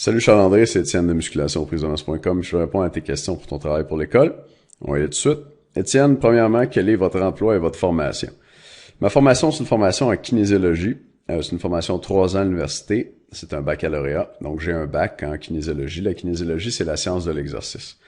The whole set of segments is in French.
Salut Charles-André, c'est Étienne de musculationprisonance.com. Je vais répondre à tes questions pour ton travail pour l'école. On va y aller tout de suite. Étienne, premièrement, quel est votre emploi et votre formation? Ma formation, c'est une formation en kinésiologie. C'est une formation de 3 ans à l'université. C'est un baccalauréat. Donc, j'ai un bac en kinésiologie. La kinésiologie, c'est la science de l'exercice.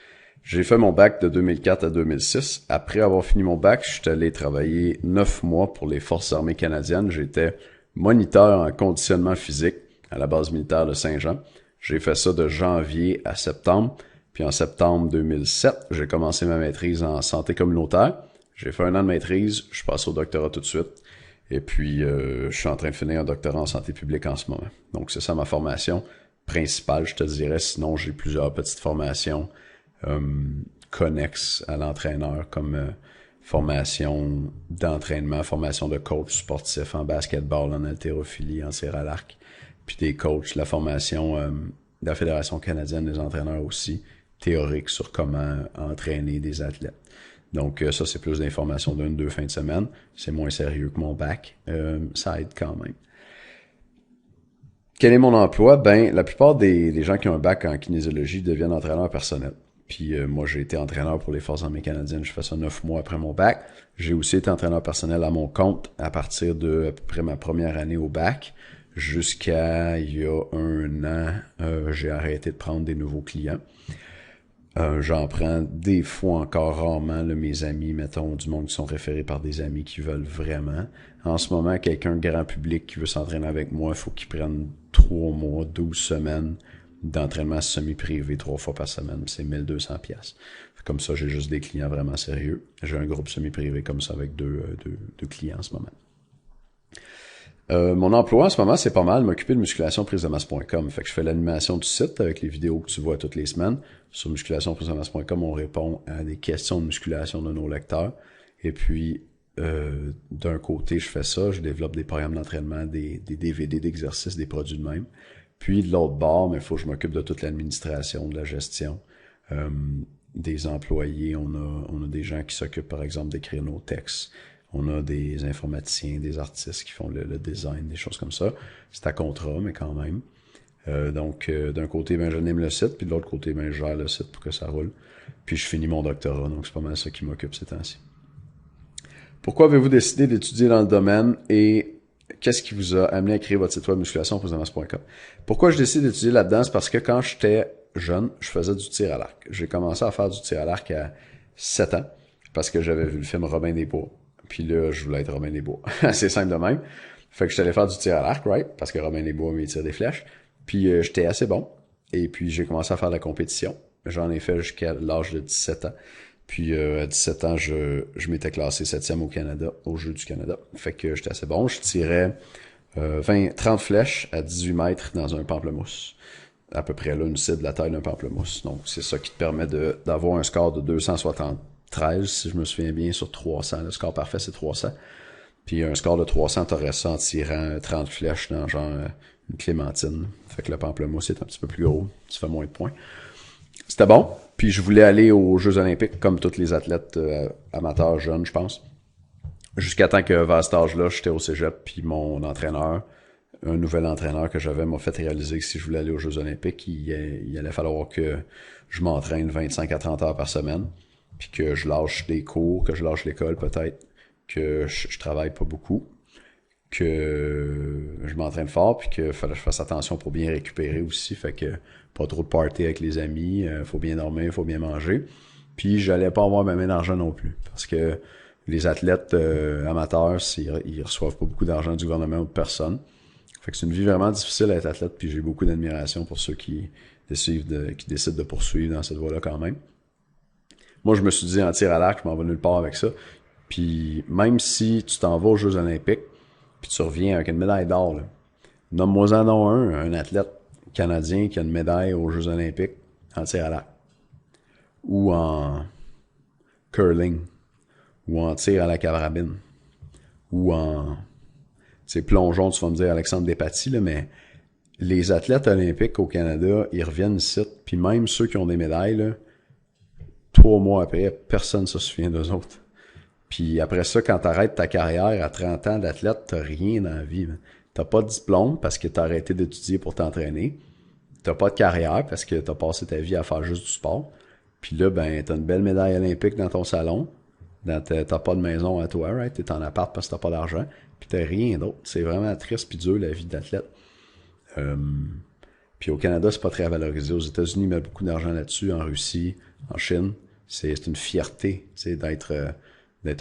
J'ai fait mon bac de 2004 à 2006. Après avoir fini mon bac, je suis allé travailler 9 mois pour les Forces armées canadiennes. J'étais moniteur en conditionnement physique à la base militaire de Saint-Jean. J'ai fait ça de janvier à septembre. Puis en septembre 2007, j'ai commencé ma maîtrise en santé communautaire. J'ai fait 1 an de maîtrise, je passe au doctorat tout de suite. Et puis, je suis en train de finir un doctorat en santé publique en ce moment. Donc, c'est ça ma formation principale, je te dirais. Sinon, j'ai plusieurs petites formations connexes à l'entraîneur, comme formation d'entraînement, formation de coach sportif en basketball, en haltérophilie, en tir à l'arc. Puis des coachs, la formation de la Fédération canadienne des entraîneurs aussi, théorique sur comment entraîner des athlètes. Donc ça, c'est plus d'informations d'1-2 fins de semaine. C'est moins sérieux que mon bac. Ça aide quand même. Quel est mon emploi? Ben, la plupart des gens qui ont un bac en kinésiologie deviennent entraîneurs personnels. Puis moi, j'ai été entraîneur pour les Forces armées canadiennes. Je fais ça 9 mois après mon bac. J'ai aussi été entraîneur personnel à mon compte à partir de à peu près ma première année au bac. Jusqu'à il y a 1 an, j'ai arrêté de prendre des nouveaux clients. J'en prends des fois encore rarement, là, mes amis, mettons, du monde qui sont référés par des amis qui veulent vraiment. En ce moment, quelqu'un grand public qui veut s'entraîner avec moi, il faut qu'il prenne 3 mois, 12 semaines d'entraînement semi-privé 3 fois par semaine. C'est 1200 pièces. Comme ça, j'ai juste des clients vraiment sérieux. J'ai un groupe semi-privé comme ça avec deux clients en ce moment. Mon emploi en ce moment, c'est pas mal m'occuper de musculationprisemasse.com. Fait que je fais l'animation du site avec les vidéos que tu vois toutes les semaines. Sur musculationprisemasse.com, on répond à des questions de musculation de nos lecteurs. Et puis, d'un côté, je fais ça, je développe des programmes d'entraînement, des DVD d'exercices, des produits de même. Puis, de l'autre bord, mais il faut que je m'occupe de toute l'administration, de la gestion, des employés. On a des gens qui s'occupent, par exemple, d'écrire nos textes. On a des informaticiens, des artistes qui font le design, des choses comme ça. C'est à contrat, mais quand même. Donc, d'un côté, ben, j'anime le site, puis de l'autre côté, ben, je gère le site pour que ça roule. Puis, je finis mon doctorat, donc c'est pas mal ça qui m'occupe ces temps-ci. Pourquoi avez-vous décidé d'étudier dans le domaine et qu'est-ce qui vous a amené à créer votre site web musculationprisemasse.com? Pourquoi je décide d'étudier là-dedans? C'est parce que quand j'étais jeune, je faisais du tir à l'arc. J'ai commencé à faire du tir à l'arc à 7 ans parce que j'avais vu le film Robin des Bois. Puis là, je voulais être Robin des Bois. C'est simple de même. Fait que je suis allé faire du tir à l'arc, right? Parce que Robin des Bois, il tire des flèches. Puis j'étais assez bon. Et puis j'ai commencé à faire de la compétition. J'en ai fait jusqu'à l'âge de 17 ans. Puis à 17 ans, je m'étais classé 7e au Canada, aux Jeux du Canada. Fait que j'étais assez bon. Je tirais 30 flèches à 18 mètres dans un pamplemousse. À peu près là, une cible de la taille d'un pamplemousse. Donc c'est ça qui te permet d'avoir un score de 273, si je me souviens bien, sur 300. Le score parfait, c'est 300. Puis un score de 300, t'aurais ça en tirant 30 flèches dans genre une clémentine. Fait que le pamplemousse est un petit peu plus gros. Tu fais moins de points. C'était bon. Puis je voulais aller aux Jeux olympiques, comme tous les athlètes amateurs jeunes, je pense. Jusqu'à temps que vers cet âge-là, j'étais au cégep, puis mon entraîneur, un nouvel entraîneur que j'avais, m'a fait réaliser que si je voulais aller aux Jeux olympiques, il allait falloir que je m'entraîne 25 à 30 heures par semaine, puis que je lâche des cours, que je lâche l'école peut-être, que je travaille pas beaucoup, que je m'entraîne fort, puis que fallait que je fasse attention pour bien récupérer aussi, fait que pas trop de party avec les amis, faut bien dormir, faut bien manger, puis j'allais pas avoir ma main d'argent non plus, parce que les athlètes amateurs, ils reçoivent pas beaucoup d'argent du gouvernement ou de personne. Fait que c'est une vie vraiment difficile à être athlète, puis j'ai beaucoup d'admiration pour ceux qui décident de poursuivre dans cette voie-là quand même. Moi, je me suis dit, en tir à l'arc, je m'en vais nulle part avec ça. Puis même si tu t'en vas aux Jeux olympiques, puis tu reviens avec une médaille d'or, là, nomme-moi-en non un athlète canadien qui a une médaille aux Jeux olympiques en tir à l'arc. Ou en curling. Ou en tir à la carabine. Ou en... C'est plongeon, tu vas me dire Alexandre Despatie, là, mais les athlètes olympiques au Canada, ils reviennent ici, puis même ceux qui ont des médailles, là, 3 mois après, personne ne se souvient d'eux autres. Puis après ça, quand t'arrêtes ta carrière à 30 ans d'athlète, t'as rien dans la vie. Man. T'as pas de diplôme parce que t'as arrêté d'étudier pour t'entraîner. t'as pas de carrière parce que t'as passé ta vie à faire juste du sport. Puis là, ben, t'as une belle médaille olympique dans ton salon. T'as pas de maison à toi, right? T'es en appart parce que t'as pas d'argent. Puis t'as rien d'autre. C'est vraiment triste puis dur, la vie d'athlète. Puis au Canada, c'est pas très valorisé. Aux États-Unis, ils mettent beaucoup d'argent là-dessus. En Russie, en Chine, c'est une fierté, d'être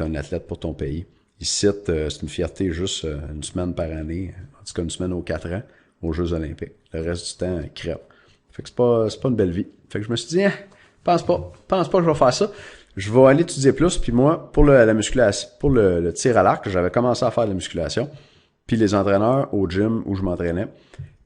un athlète pour ton pays. Ici, c'est une fierté juste une semaine par année, en tout cas une semaine aux 4 ans, aux Jeux Olympiques. Le reste du temps, crève. Fait que c'est pas une belle vie. Fait que je me suis dit, pense pas que je vais faire ça. Je vais aller étudier plus, puis moi, pour la musculation, pour le tir à l'arc, j'avais commencé à faire de la musculation. Puis les entraîneurs au gym où je m'entraînais,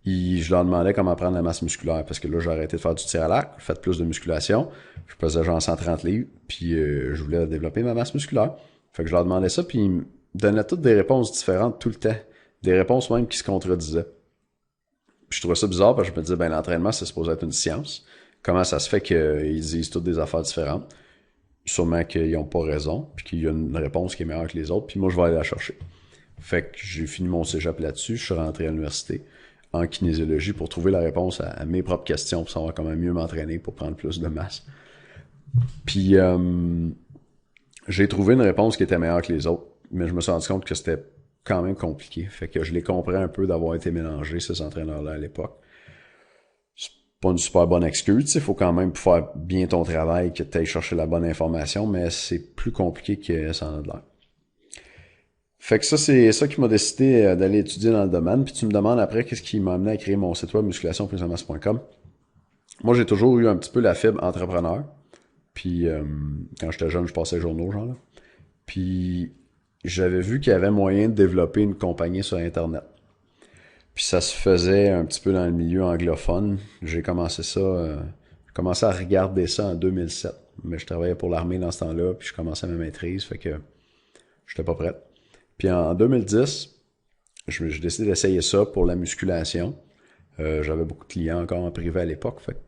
je leur demandais comment prendre la masse musculaire, parce que là, j'ai arrêté de faire du tir à l'arc, j'ai fait plus de musculation, je pesais genre 130 livres, puis je voulais développer ma masse musculaire. Fait que je leur demandais ça, puis ils me donnaient toutes des réponses différentes tout le temps. Des réponses même qui se contredisaient. Puis je trouvais ça bizarre, parce que je me disais, ben l'entraînement, c'est supposé être une science. Comment ça se fait qu'ils disent toutes des affaires différentes? Sûrement qu'ils n'ont pas raison, puis qu'il y a une réponse qui est meilleure que les autres, puis moi, je vais aller la chercher. Fait que j'ai fini mon cégep là-dessus, je suis rentré à l'université en kinésiologie pour trouver la réponse à mes propres questions, pour savoir comment mieux m'entraîner pour prendre plus de masse. Puis j'ai trouvé une réponse qui était meilleure que les autres, mais je me suis rendu compte que c'était quand même compliqué. Fait que je les comprends un peu d'avoir été mélangés, ces entraîneurs-là, à l'époque. C'est pas une super bonne excuse, il faut quand même faire bien ton travail, que tu ailles chercher la bonne information, mais c'est plus compliqué que ça en a de l'air. Fait que ça, c'est ça qui m'a décidé d'aller étudier dans le domaine. Puis tu me demandes après qu'est-ce qui m'a amené à créer mon site web musculation.com. Moi, j'ai toujours eu un petit peu la fibre entrepreneur. Puis quand j'étais jeune, je passais les journaux, genre là. Puis j'avais vu qu'il y avait moyen de développer une compagnie sur Internet. Puis ça se faisait un petit peu dans le milieu anglophone. J'ai commencé à regarder ça en 2007. Mais je travaillais pour l'armée dans ce temps-là, puis je commençais ma maîtrise, fait que j'étais pas prêt. Puis en 2010, j'ai décidé d'essayer ça pour la musculation. J'avais beaucoup de clients encore en privé à l'époque, fait que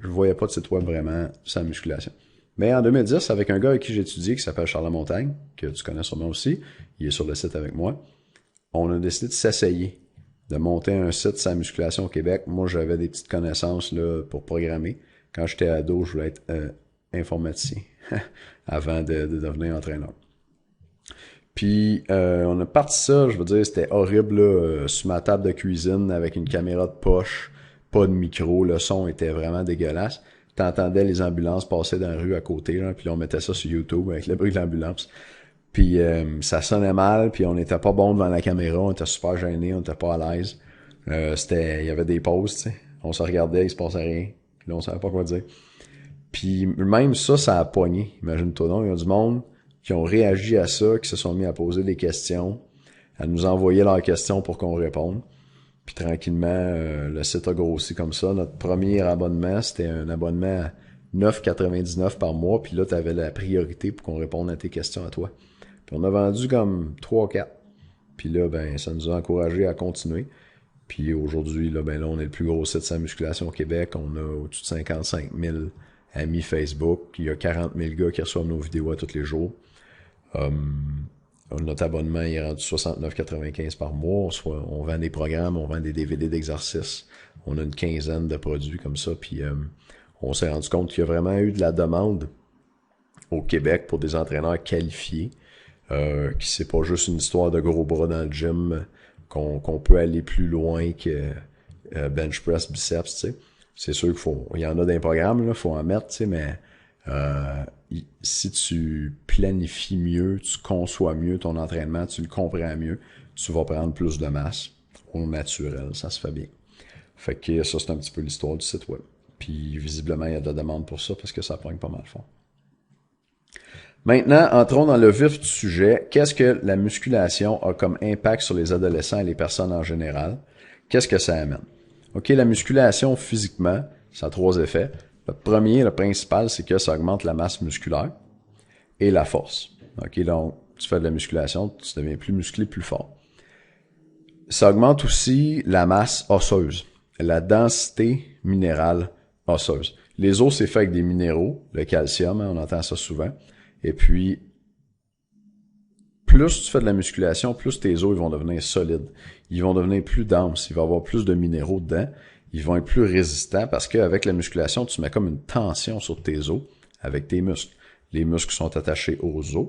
je voyais pas de site web vraiment sans musculation. Mais en 2010, avec un gars avec qui j'ai étudié, qui s'appelle Charles Lamontagne, que tu connais sûrement aussi, il est sur le site avec moi, on a décidé de s'essayer, de monter un site sans musculation au Québec. Moi, j'avais des petites connaissances là pour programmer. Quand j'étais ado, je voulais être informaticien avant de devenir entraîneur. Puis on a parti ça, je veux dire, c'était horrible là, sur ma table de cuisine avec une caméra de poche, pas de micro, le son était vraiment dégueulasse. T'entendais les ambulances passer dans la rue à côté, là, puis on mettait ça sur YouTube avec le bruit de l'ambulance. Puis ça sonnait mal, puis on n'était pas bon devant la caméra, on était super gênés, on était pas à l'aise. Il y avait des pauses, tu sais. On se regardait, il se passait rien. Puis là, on savait pas quoi dire. Puis même ça a pogné. Imagine-toi donc, il y a du monde qui ont réagi à ça, qui se sont mis à poser des questions, à nous envoyer leurs questions pour qu'on réponde. Puis tranquillement, le site a grossi comme ça. Notre premier abonnement, c'était un abonnement à 9,99 par mois. Puis là, tu avais la priorité pour qu'on réponde à tes questions à toi. Puis on a vendu comme 3-4. Puis là, ben, ça nous a encouragé à continuer. Puis aujourd'hui, là, ben là, on est le plus gros site sans musculation au Québec. On a au-dessus de 55 000 amis Facebook. Il y a 40 000 gars qui reçoivent nos vidéos à tous les jours. Notre abonnement est rendu 69,95 par mois. On vend des programmes, on vend des DVD d'exercices. On a une quinzaine de produits comme ça. Puis on s'est rendu compte qu'il y a vraiment eu de la demande au Québec pour des entraîneurs qualifiés. Qui c'est pas juste une histoire de gros bras dans le gym, qu'on peut aller plus loin que bench press, biceps, tu sais. C'est sûr il y en a dans les programmes, là, faut en mettre, tu sais, mais si tu planifies mieux, tu conçois mieux ton entraînement, tu le comprends mieux, tu vas prendre plus de masse au naturel, ça se fait bien. Fait que ça, c'est un petit peu l'histoire du site web. Puis visiblement, il y a de la demande pour ça parce que ça pogne pas mal fort. Maintenant, entrons dans le vif du sujet. Qu'est-ce que la musculation a comme impact sur les adolescents et les personnes en général? Qu'est-ce que ça amène? OK, la musculation physiquement, ça a 3 effets. Le premier, le principal, c'est que ça augmente la masse musculaire et la force. OK, donc, tu fais de la musculation, tu deviens plus musclé, plus fort. Ça augmente aussi la masse osseuse, la densité minérale osseuse. Les os, c'est fait avec des minéraux, le calcium, on entend ça souvent. Et puis, plus tu fais de la musculation, plus tes os ils vont devenir solides. Ils vont devenir plus denses. Il va y avoir plus de minéraux dedans. ils vont être plus résistants parce qu'avec la musculation, tu mets comme une tension sur tes os avec tes muscles. Les muscles sont attachés aux os,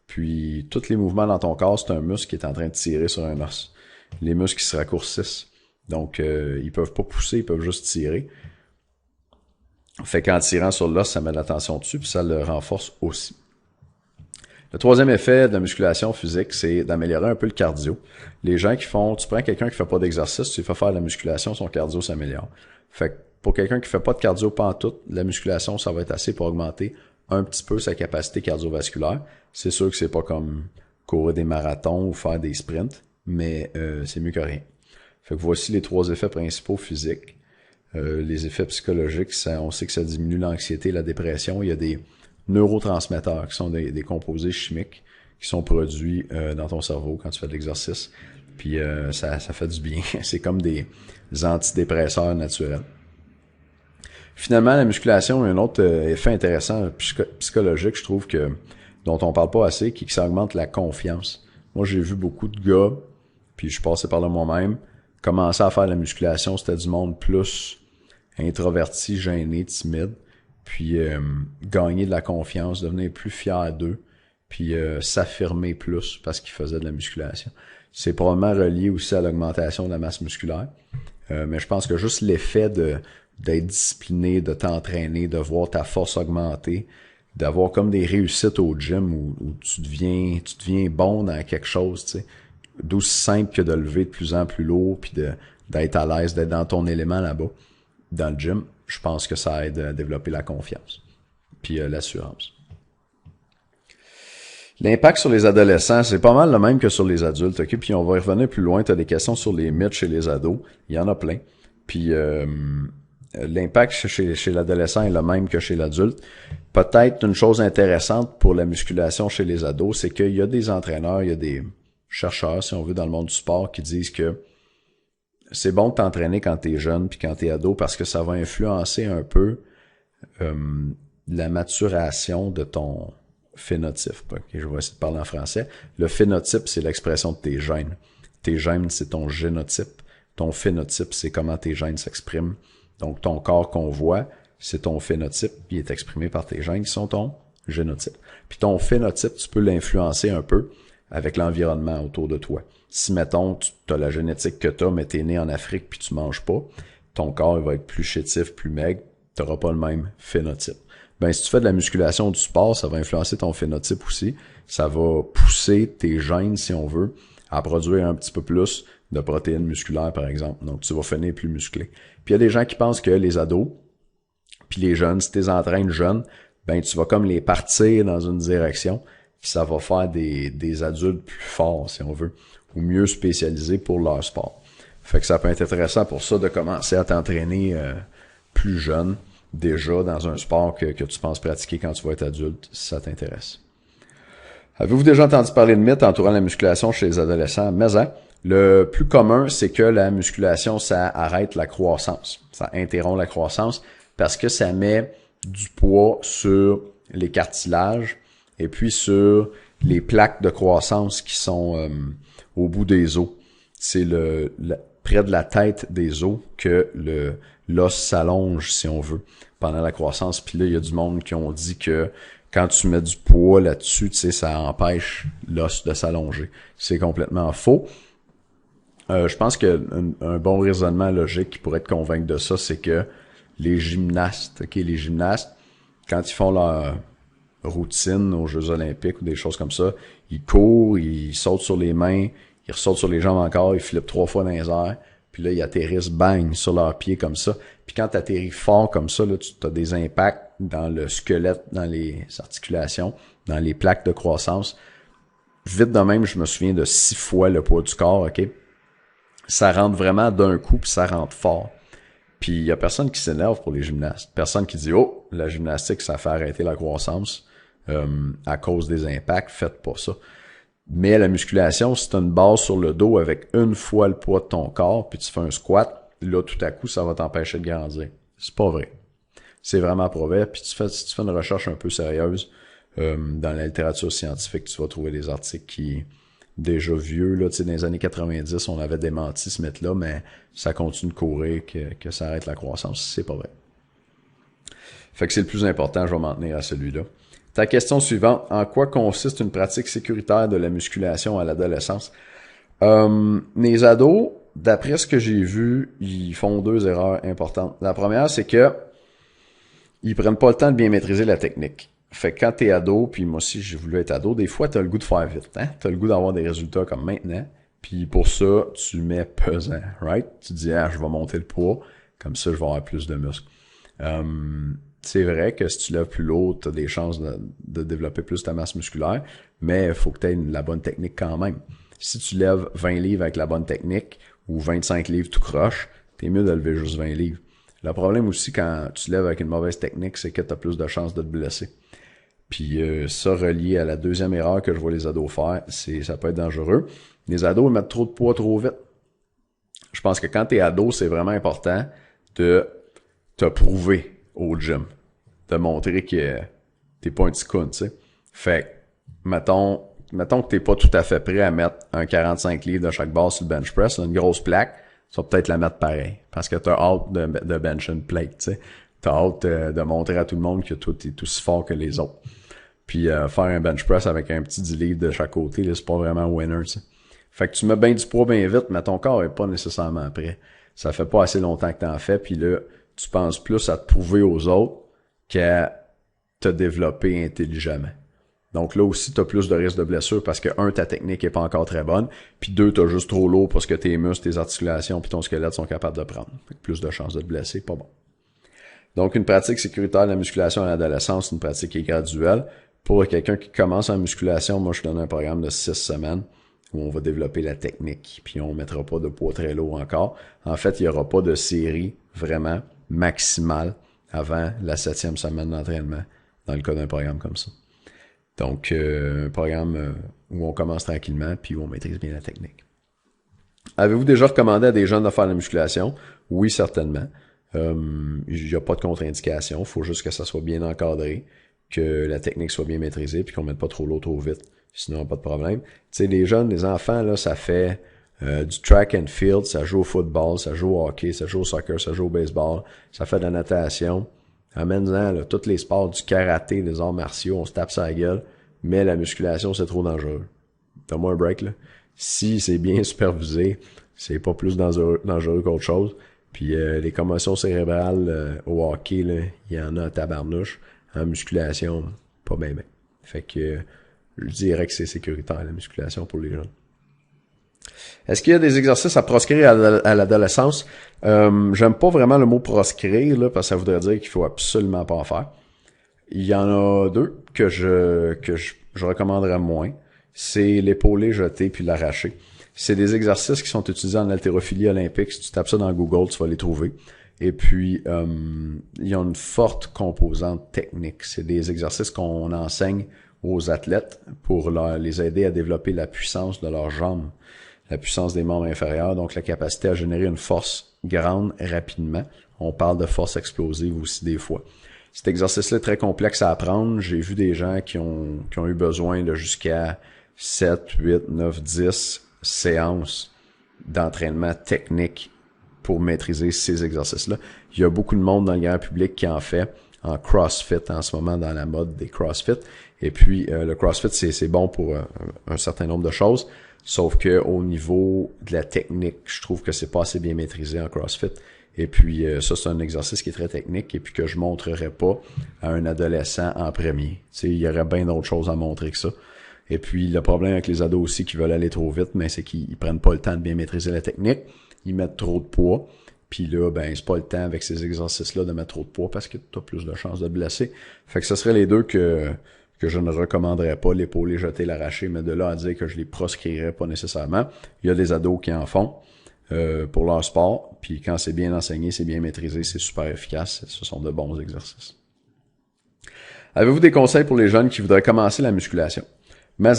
puis tous les mouvements dans ton corps, c'est un muscle qui est en train de tirer sur un os. Les muscles qui se raccourcissent. Donc, ils peuvent pas pousser, ils peuvent juste tirer. Fait qu'en tirant sur l'os, ça met de la tension dessus, puis ça le renforce aussi. Le troisième effet de la musculation physique, c'est d'améliorer un peu le cardio. Les gens qui font, tu prends quelqu'un qui fait pas d'exercice, tu lui fais faire de la musculation, son cardio s'améliore. Fait que pour quelqu'un qui fait pas de cardio pantoute, la musculation, ça va être assez pour augmenter un petit peu sa capacité cardiovasculaire. C'est sûr que c'est pas comme courir des marathons ou faire des sprints, mais c'est mieux que rien. Fait que voici les 3 effets principaux physiques. Les effets psychologiques, on sait que ça diminue l'anxiété, la dépression. Il y a des neurotransmetteurs qui sont des composés chimiques qui sont produits dans ton cerveau quand tu fais de l'exercice. Puis ça fait du bien. C'est comme des antidépresseurs naturels. Finalement, la musculation a un autre effet intéressant psychologique, je trouve, que dont on parle pas assez, qui ça augmente la confiance. Moi, j'ai vu beaucoup de gars, puis je suis passé par là moi-même, commencer à faire de la musculation, c'était du monde plus introverti, gêné, timide, puis gagner de la confiance, devenir plus fier d'eux, puis s'affirmer plus parce qu'ils faisaient de la musculation. C'est probablement relié aussi à l'augmentation de la masse musculaire, mais je pense que juste l'effet d'être discipliné, de t'entraîner, de voir ta force augmenter, d'avoir comme des réussites au gym où tu deviens bon dans quelque chose, tu sais, d'aussi simple que de lever de plus en plus lourd, puis d'être à l'aise, d'être dans ton élément là-bas, dans le gym. Je pense que ça aide à développer la confiance, puis l'assurance. L'impact sur les adolescents, c'est pas mal le même que sur les adultes, ok? Puis on va y revenir plus loin. Tu as des questions sur les mythes chez les ados. Il y en a plein. Puis l'impact chez l'adolescent est le même que chez l'adulte. Peut-être une chose intéressante pour la musculation chez les ados, c'est qu'il y a des entraîneurs, il y a des chercheurs, si on veut, dans le monde du sport qui disent que c'est bon de t'entraîner quand t'es jeune puis quand t'es ado parce que ça va influencer un peu la maturation de ton phénotype. Okay, je vais essayer de parler en français. Le phénotype, c'est l'expression de tes gènes. Tes gènes, c'est ton génotype. Ton phénotype, c'est comment tes gènes s'expriment. Donc, ton corps qu'on voit, c'est ton phénotype, puis il est exprimé par tes gènes qui sont ton génotype. Puis ton phénotype, tu peux l'influencer un peu avec l'environnement autour de toi. Si, mettons, tu as la génétique que tu as, mais tu es né en Afrique puis tu manges pas, ton corps il va être plus chétif, plus maigre, tu n'auras pas le même phénotype. Ben, si tu fais de la musculation, du sport, ça va influencer ton phénotype aussi. Ça va pousser tes gènes, si on veut, à produire un petit peu plus de protéines musculaires, par exemple. Donc, tu vas finir plus musclé. Puis, il y a des gens qui pensent que les ados, puis les jeunes, si tu les entraînes jeunes, ben, tu vas comme les partir dans une direction, puis ça va faire des adultes plus forts, si on veut, ou mieux spécialisés pour leur sport. Fait que ça peut être intéressant pour ça de commencer à t'entraîner plus jeune, déjà dans un sport que tu penses pratiquer quand tu vas être adulte, si ça t'intéresse. Avez-vous déjà entendu parler de mythes entourant la musculation chez les adolescents? Mais le plus commun, c'est que la musculation, ça arrête la croissance. Ça interrompt la croissance parce que ça met du poids sur les cartilages et puis sur les plaques de croissance qui sont au bout des os. C'est près de la tête des os que l'os s'allonge, si on veut, pendant la croissance. Puis là, il y a du monde qui ont dit que quand tu mets du poids là-dessus, tu sais, ça empêche l'os de s'allonger. C'est complètement faux. Je pense qu'un bon raisonnement logique qui pourrait te convaincre de ça, c'est que les gymnastes, quand ils font leur routine aux Jeux Olympiques ou des choses comme ça, ils courent, ils sautent sur les mains, ils ressautent sur les jambes encore, ils flippent 3 fois dans les airs, puis là, ils atterrissent, bang, sur leurs pieds comme ça. Puis quand tu atterris fort comme ça, là, tu as des impacts dans le squelette, dans les articulations, dans les plaques de croissance. Vite de même, je me souviens de 6 fois le poids du corps, ok? Ça rentre vraiment d'un coup, puis ça rentre fort. Puis il y a personne qui s'énerve pour les gymnastes. Personne qui dit « Oh, la gymnastique, ça fait arrêter la croissance à cause des impacts. Faites pas ça. » Mais la musculation, si tu as une base sur le dos avec une fois le poids de ton corps, puis tu fais un squat, là, tout à coup, ça va t'empêcher de grandir. C'est pas vrai. C'est vraiment prouvé. Puis si tu fais une recherche un peu sérieuse dans la littérature scientifique, tu vas trouver des articles déjà vieux, là, tu sais, dans les années 90, on avait démenti ce mythe-là, mais ça continue de courir, que ça arrête la croissance, c'est pas vrai. Fait que c'est le plus important, je vais m'en tenir à celui-là. Ta question suivante, en quoi consiste une pratique sécuritaire de la musculation à l'adolescence? Les ados, d'après ce que j'ai vu, ils font deux erreurs importantes. La première, c'est que ils prennent pas le temps de bien maîtriser la technique. Fait que quand t'es ado, puis moi aussi j'ai voulu être ado, des fois t'as le goût de faire vite, hein? T'as le goût d'avoir des résultats comme maintenant, puis pour ça, tu mets pesant, right? Tu dis, ah, je vais monter le poids, comme ça je vais avoir plus de muscles. C'est vrai que si tu lèves plus lourd, t'as des chances de développer plus ta masse musculaire, mais il faut que t'aies la bonne technique quand même. Si tu lèves 20 livres avec la bonne technique, ou 25 livres tout croche, t'es mieux de lever juste 20 livres. Le problème aussi quand tu lèves avec une mauvaise technique, c'est que tu as plus de chances de te blesser. Puis ça, relié à la deuxième erreur que je vois les ados faire, ça peut être dangereux. Les ados, ils mettent trop de poids trop vite. Je pense que quand t'es ado, c'est vraiment important de te prouver au gym. De montrer que t'es pas un petit con, tu sais. Fait que, mettons que t'es pas tout à fait prêt à mettre un 45 livres de chaque barre sur le bench press, là, une grosse plaque, tu vas peut-être la mettre pareil. Parce que t'as hâte de bench une plate, tu sais. T'as hâte de montrer à tout le monde que toi, t'es aussi fort que les autres. Puis faire un bench press avec un petit 10 livres de chaque côté, là, c'est pas vraiment winner, tu sais. Fait que tu mets bien du poids bien vite, mais ton corps est pas nécessairement prêt. Ça fait pas assez longtemps que t'en fais, puis là, tu penses plus à te prouver aux autres qu'à te développer intelligemment. Donc là aussi, tu as plus de risques de blessure parce que, un, ta technique est pas encore très bonne, puis deux, tu as juste trop lourd parce que tes muscles, tes articulations puis ton squelette sont capables de prendre. Fait que plus de chances de te blesser, pas bon. Donc, une pratique sécuritaire de la musculation à l'adolescence, c'est une pratique qui est graduelle. Pour quelqu'un qui commence en musculation, moi, je donne un programme de 6 semaines où on va développer la technique, puis on mettra pas de poids très lourd encore. En fait, il y aura pas de série vraiment maximale avant la 7e semaine d'entraînement dans le cas d'un programme comme ça. Donc, un programme où on commence tranquillement puis où on maîtrise bien la technique. Avez-vous déjà recommandé à des jeunes de faire la musculation? Oui, certainement. Il n'y a pas de contre-indication. Il faut juste que ça soit bien encadré, que la technique soit bien maîtrisée puis qu'on ne mette pas trop l'eau trop vite. Sinon, pas de problème. Tu sais, les jeunes, les enfants, là, ça fait du track and field, ça joue au football, ça joue au hockey, ça joue au soccer, ça joue au baseball, ça fait de la natation. Amène-en, là, tous les sports, du karaté, les arts martiaux, on se tape sa gueule, mais la musculation, c'est trop dangereux. Donne-moi un break, là. Si c'est bien supervisé, c'est pas plus dangereux qu'autre chose. Puis les commotions cérébrales au hockey, là, il y en a à tabarnouche. En musculation, pas bien. Fait que je dirais que c'est sécuritaire, la musculation pour les jeunes. Est-ce qu'il y a des exercices à proscrire à l'adolescence? J'aime pas vraiment le mot proscrire, là, parce que ça voudrait dire qu'il faut absolument pas en faire. Il y en a deux que je recommanderais moins. C'est l'épaulé jeté puis l'arraché. C'est des exercices qui sont utilisés en haltérophilie olympique. Si tu tapes ça dans Google, tu vas les trouver. Et puis, ils ont une forte composante technique. C'est des exercices qu'on enseigne aux athlètes pour les aider à développer la puissance de leurs jambes, la puissance des membres inférieurs, donc la capacité à générer une force grande rapidement. On parle de force explosive aussi des fois. Cet exercice-là est très complexe à apprendre. J'ai vu des gens qui ont eu besoin de jusqu'à 7, 8, 9, 10 séances d'entraînement technique pour maîtriser ces exercices-là. Il y a beaucoup de monde dans le grand public qui en fait en CrossFit en ce moment, dans la mode des CrossFit. Et puis, le CrossFit, c'est bon pour un certain nombre de choses, sauf que au niveau de la technique, je trouve que c'est pas assez bien maîtrisé en CrossFit. Et puis, ça, c'est un exercice qui est très technique et puis que je montrerai pas à un adolescent en premier. Tu sais, il y aurait bien d'autres choses à montrer que ça. Et puis, le problème avec les ados aussi qui veulent aller trop vite, mais c'est qu'ils prennent pas le temps de bien maîtriser la technique. Ils mettent trop de poids. Puis là, ben, c'est pas le temps avec ces exercices-là de mettre trop de poids parce que tu as plus de chances de te blesser. Fait que ce serait les deux que je ne recommanderais pas, l'épaulé, jeter, l'arracher, mais de là à dire que je les proscrirais pas nécessairement. Il y a des ados qui en font pour leur sport, puis quand c'est bien enseigné, c'est bien maîtrisé, c'est super efficace, ce sont de bons exercices. Avez-vous des conseils pour les jeunes qui voudraient commencer la musculation? Mais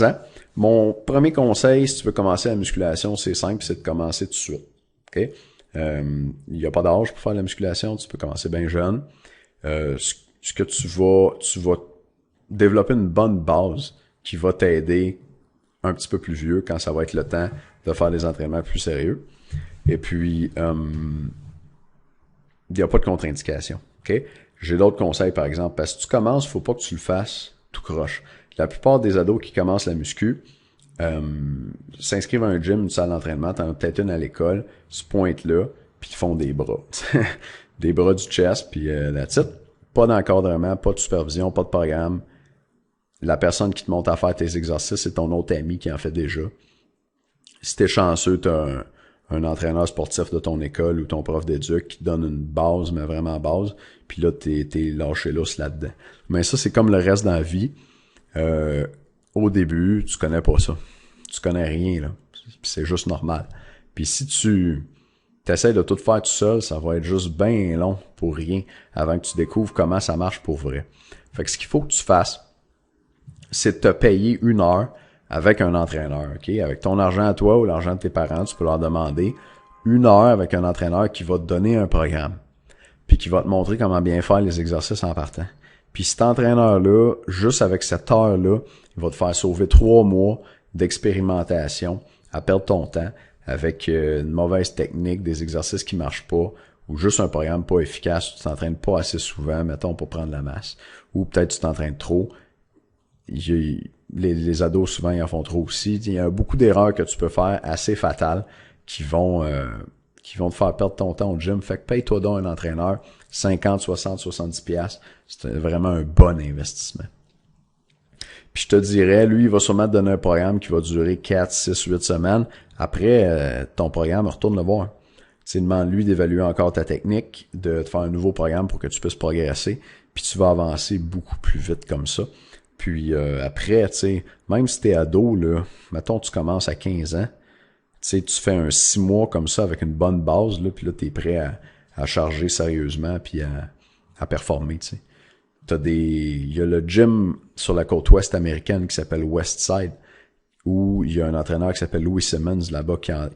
mon premier conseil, si tu veux commencer la musculation, c'est simple, c'est de commencer tout de suite. OK? Il n'y a pas d'âge pour faire la musculation, tu peux commencer bien jeune. Ce que tu vas développer une bonne base qui va t'aider un petit peu plus vieux, quand ça va être le temps de faire des entraînements plus sérieux. Et puis, il n'y a pas de contre-indication. OK? J'ai d'autres conseils, par exemple, parce que tu commences, faut pas que tu le fasses tout croche. La plupart des ados qui commencent la muscu s'inscrivent à un gym, une salle d'entraînement, t'en as peut-être une à l'école, se pointent là, puis ils font des bras. Des bras du chest, puis that's it. Pas d'encadrement, pas de supervision, pas de programme. La personne qui te monte à faire tes exercices, c'est ton autre ami qui en fait déjà. Si t'es chanceux, t'as un entraîneur sportif de ton école ou ton prof d'éduc qui te donne une base, mais vraiment base, puis là, t'es lâché lousse là-dedans. Mais ça, c'est comme le reste dans la vie. Au début, tu connais pas ça. Tu connais rien, là. C'est juste normal. Puis si tu essaies de tout faire tout seul, ça va être juste bien long pour rien avant que tu découvres comment ça marche pour vrai. Fait que ce qu'il faut que tu fasses, c'est de te payer 1 heure avec un entraîneur, OK? Avec ton argent à toi ou l'argent de tes parents, tu peux leur demander 1 heure avec un entraîneur qui va te donner un programme, puis qui va te montrer comment bien faire les exercices en partant. Puis cet entraîneur-là, juste avec cette heure-là, il va te faire sauver 3 mois d'expérimentation à perdre ton temps avec une mauvaise technique, des exercices qui marchent pas, ou juste un programme pas efficace, tu t'entraînes pas assez souvent, mettons, pour prendre la masse. Ou peut-être tu t'entraînes trop. Les ados, souvent, ils en font trop aussi. Il y a beaucoup d'erreurs que tu peux faire assez fatales qui vont te faire perdre ton temps au gym. Fait que paye-toi donc un entraîneur 50, 60, 70 piastres. C'est vraiment un bon investissement. Puis je te dirais, lui, il va sûrement te donner un programme qui va durer 4, 6, 8 semaines. Après, ton programme, retourne le voir. Tu demande-lui d'évaluer encore ta technique, de te faire un nouveau programme pour que tu puisses progresser. Puis tu vas avancer beaucoup plus vite comme ça. Puis après, tu sais, même si t'es ado, là, mettons tu commences à 15 ans, tu fais un 6 mois comme ça avec une bonne base, là, puis là, t'es prêt à charger sérieusement puis à performer, tu sais. Il y a le gym sur la côte ouest américaine qui s'appelle Westside, où il y a un entraîneur qui s'appelle Louis Simmons là-bas qui a,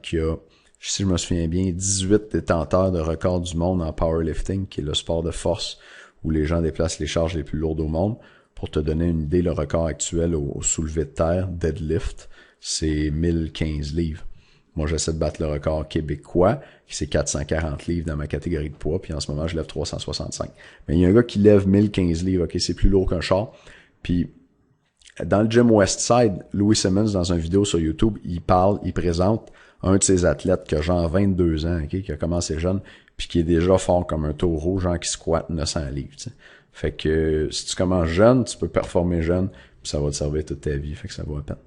si je me souviens bien, 18 détenteurs de record du monde en powerlifting, qui est le sport de force où les gens déplacent les charges les plus lourdes au monde. Pour te donner une idée, le record actuel au soulevé de terre, deadlift, c'est 1015 livres. Moi, j'essaie de battre le record québécois, qui c'est 440 livres dans ma catégorie de poids, puis en ce moment, je lève 365. Mais il y a un gars qui lève 1015 livres, ok, c'est plus lourd qu'un char. Puis, dans le gym Westside, Louis Simmons, dans une vidéo sur YouTube, il présente un de ses athlètes qui a genre 22 ans, ok, qui a commencé jeune, puis qui est déjà fort comme un taureau, genre qui squatte 900 livres, tu sais. Fait que si tu commences jeune, tu peux performer jeune, puis ça va te servir toute ta vie, fait que ça vaut la peine.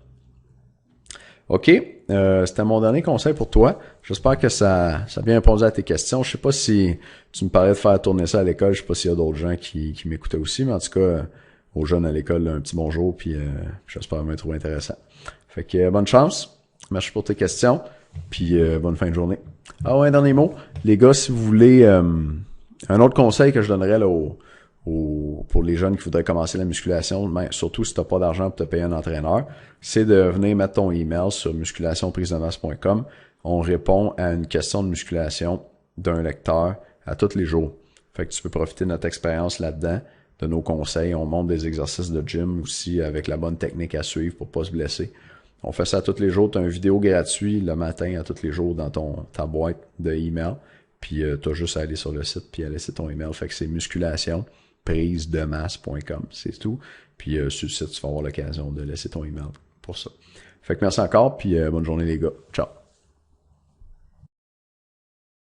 OK, c'était mon dernier conseil pour toi. J'espère que ça a bien répondu à tes questions. Je sais pas si tu me parlais de faire tourner ça à l'école, je sais pas s'il y a d'autres gens qui m'écoutaient aussi, mais en tout cas, aux jeunes à l'école, un petit bonjour, puis j'espère me trouver intéressant. Fait que bonne chance, merci pour tes questions, puis bonne fin de journée. Ah ouais, un dernier mot, les gars, si vous voulez un autre conseil que je donnerais là pour les jeunes qui voudraient commencer la musculation, mais surtout si tu n'as pas d'argent pour te payer un entraîneur, c'est de venir mettre ton email sur musculationprisemasse.com. On répond à une question de musculation d'un lecteur à tous les jours. Fait que tu peux profiter de notre expérience là-dedans, de nos conseils. On montre des exercices de gym aussi avec la bonne technique à suivre pour pas se blesser. On fait ça tous les jours. Tu as une vidéo gratuite le matin à tous les jours dans ta boîte de email. Puis tu as juste à aller sur le site puis à laisser ton email. Fait que c'est musculationprisemasse.com. C'est tout. Puis sur le site, tu vas avoir l'occasion de laisser ton email pour ça. Fait que merci encore, puis bonne journée les gars. Ciao.